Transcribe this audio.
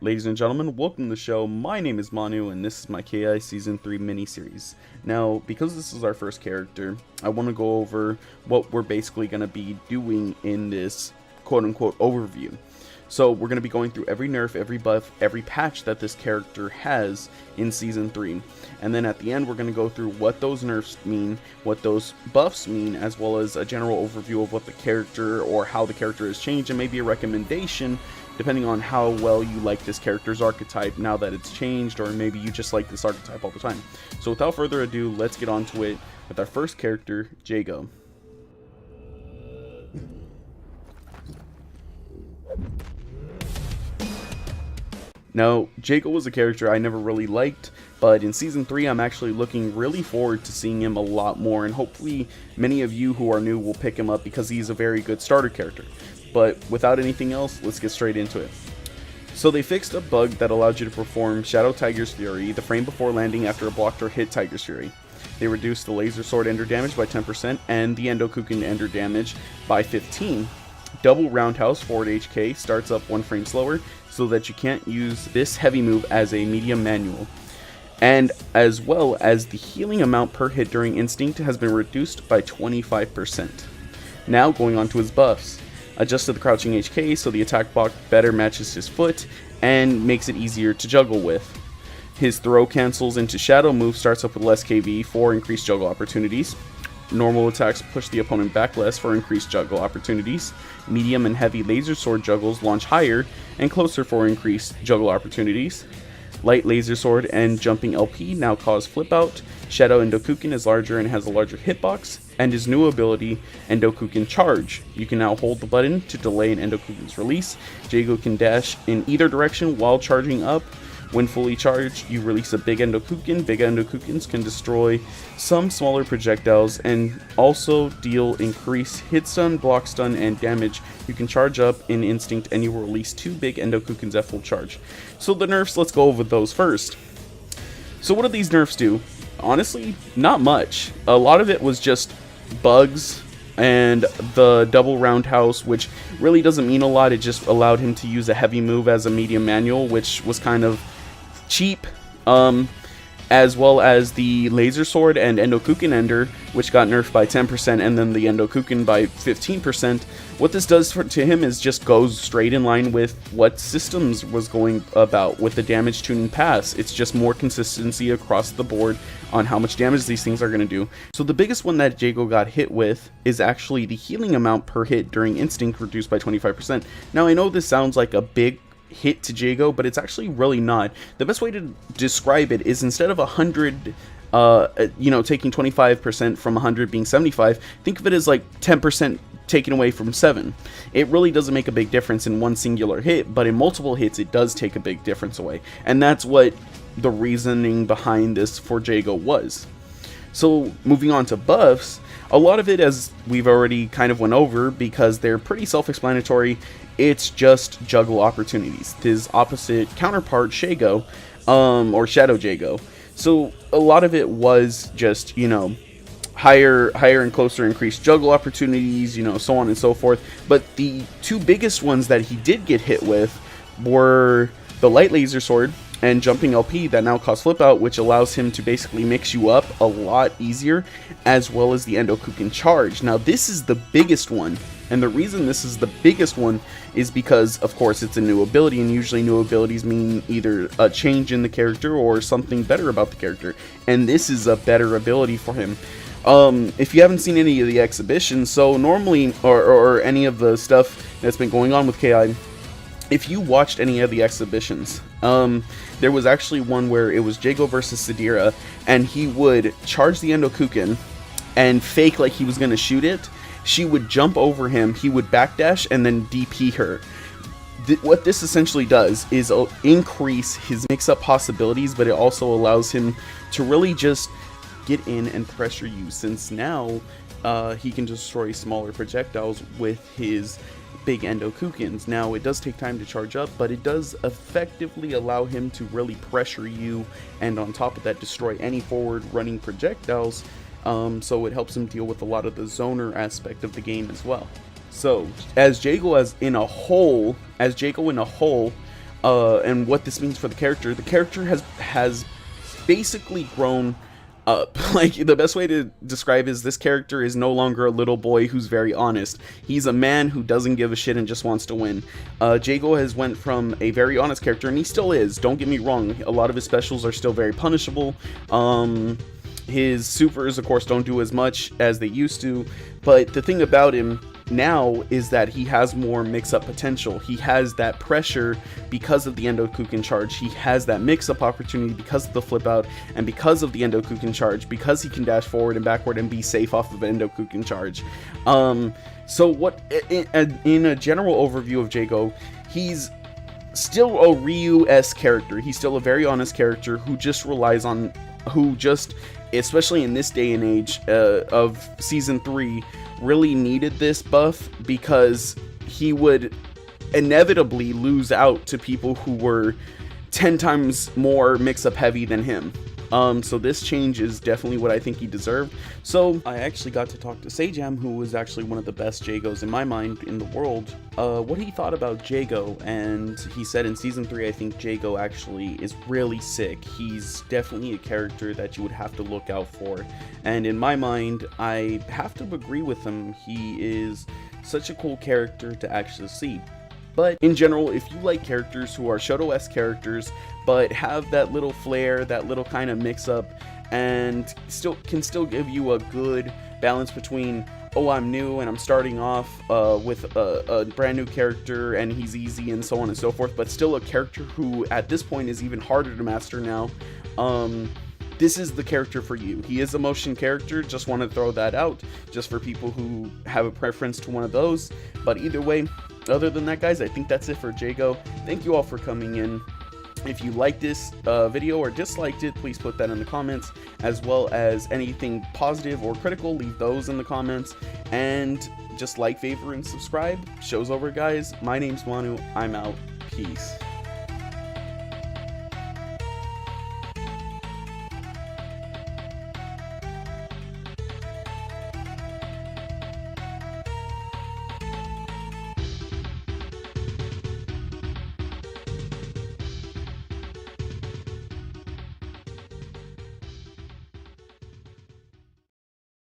Ladies and gentlemen, welcome to the show. My name is Manu, and this is my KI Season 3 mini-series. Now, because this is our first character, I want to go over what we're basically going to be doing in this quote-unquote overview. So, we're going to be going through every nerf, every buff, every patch that this character has in Season 3. And then at the end, we're going to go through what those nerfs mean, what those buffs mean, as well as a general overview of what the character or how the character has changed, and maybe a recommendation depending on how well you like this character's archetype now that it's changed, or maybe you just like this archetype all the time. So without further ado, let's get on to it with our first character, Jago. Now, Jago was a character I never really liked, but in Season 3 I'm actually looking really forward to seeing him a lot more, and hopefully many of you who are new will pick him up because he's a very good starter character. But without anything else, let's get straight into it. So they fixed a bug that allowed you to perform Shadow Tiger's Fury the frame before landing after a blocked or hit Tiger's Fury. They reduced the Laser Sword Ender damage by 10% and the Endokuken Ender damage by 15%. Double Roundhouse forward HK starts up 1 frame slower so that you can't use this heavy move as a medium manual. And as well as the healing amount per hit during Instinct has been reduced by 25%. Now going on to his buffs. Adjusted the crouching HK so the attack block better matches his foot and makes it easier to juggle with. His throw cancels into shadow move starts up with less KV for increased juggle opportunities. Normal attacks push the opponent back less for increased juggle opportunities. Medium and heavy laser sword juggles launch higher and closer for increased juggle opportunities. Light laser sword and jumping LP now cause flip out. Shadow Endokuken is larger and has a larger hitbox, and his new ability, Endokuken Charge. You can now hold the button to delay an Endokuken's release. Jago can dash in either direction while charging up. When fully charged, you release a big Endokuken. Big Endokukens can destroy some smaller projectiles and also deal increased hit stun, block stun, and damage. You can charge up in Instinct and you will release 2 big Endokukens at full charge. So the nerfs, let's go over those first. So what do these nerfs do? Honestly, not much. A lot of it was just bugs and the double roundhouse, which really doesn't mean a lot. It just allowed him to use a heavy move as a medium manual, which was kind of cheap, as well as the laser sword and Endokuken Ender, which got nerfed by 10%, and then the Endokuken by 15%. What this does to him is just goes straight in line with what Systems was going about with the damage tuning pass. It's just more consistency across the board on how much damage these things are going to do. So the biggest one that Jago got hit with is actually the healing amount per hit during Instinct reduced by 25%. Now I know this sounds like a big hit to Jago, but it's actually really not. The best way to describe it is instead of 100, taking 25% from 100 being 75, think of it as like 10% taken away from 7. It really doesn't make a big difference in one singular hit, but in multiple hits it does take a big difference away. And that's what the reasoning behind this for Jago was. So moving on to buffs, a lot of it, as we've already kind of went over, because they're pretty self-explanatory, it's just juggle opportunities. His opposite counterpart, Shago, or Shadow Jago. So a lot of it was just, higher and closer increased juggle opportunities, so on and so forth. But the 2 biggest ones that he did get hit with were the light laser sword and jumping LP that now cause flip out, which allows him to basically mix you up a lot easier, as well as the Endokuken Charge. Now this is the biggest one, and the reason this is the biggest one is because, of course, it's a new ability, and usually new abilities mean either a change in the character or something better about the character, and this is a better ability for him. If you haven't seen any of the exhibitions, so normally, or any of the stuff that's been going on with KI, if you watched any of the exhibitions, there was actually one where it was Jago versus Sadira, and he would charge the Endokuken and fake like he was going to shoot it. She would jump over him, he would backdash, and then DP her. What this essentially does is increase his mix-up possibilities, but it also allows him to really just get in and pressure you, since now he can destroy smaller projectiles with his big Endokukens. Now it does take time to charge up, but it does effectively allow him to really pressure you, and on top of that destroy any forward running projectiles, so it helps him deal with a lot of the zoner aspect of the game as well. So as Jago in a whole, and what this means for the character. The character has basically grown up. Like, the best way to describe is this character is no longer a little boy who's very honest. He's a man who doesn't give a shit and just wants to win. Jago has went from a very honest character, and he still is, don't get me wrong, a lot of his specials are still very punishable. His supers, of course, don't do as much as they used to, but the thing about him now is that he has more mix-up potential. He has that pressure because of the Endo Kuken charge. He has that mix-up opportunity because of the flip out, and because of the Endo Kuken charge, because he can dash forward and backward and be safe off of Endo Kuken charge. So what, in a general overview of Jago, he's still a Ryu-esque character. He's still a very honest character who just relies on, especially in this day and age of Season 3, really needed this buff because he would inevitably lose out to people who were 10 times more mix-up heavy than him. So this change is definitely what I think he deserved. So I actually got to talk to Sajam, who was actually one of the best Jagos in my mind in the world, what he thought about Jago, and he said in Season 3, I think Jago actually is really sick. He's definitely a character that you would have to look out for, and in my mind, I have to agree with him. He is such a cool character to actually see. But in general, if you like characters who are Shoto-esque characters, but have that little flair, that little kind of mix-up, and can still give you a good balance between, oh, I'm new and I'm starting off with a brand new character and he's easy and so on and so forth, but still a character who at this point is even harder to master now, this is the character for you. He is a motion character, just want to throw that out, just for people who have a preference to one of those. But either way, other than that, guys, I think that's it for Jago. Thank you all for coming in. If you liked this video or disliked it, please put that in the comments, as well as anything positive or critical, leave those in the comments. And just like, favor, and subscribe. Show's over, guys. My name's Manu. I'm out. Peace.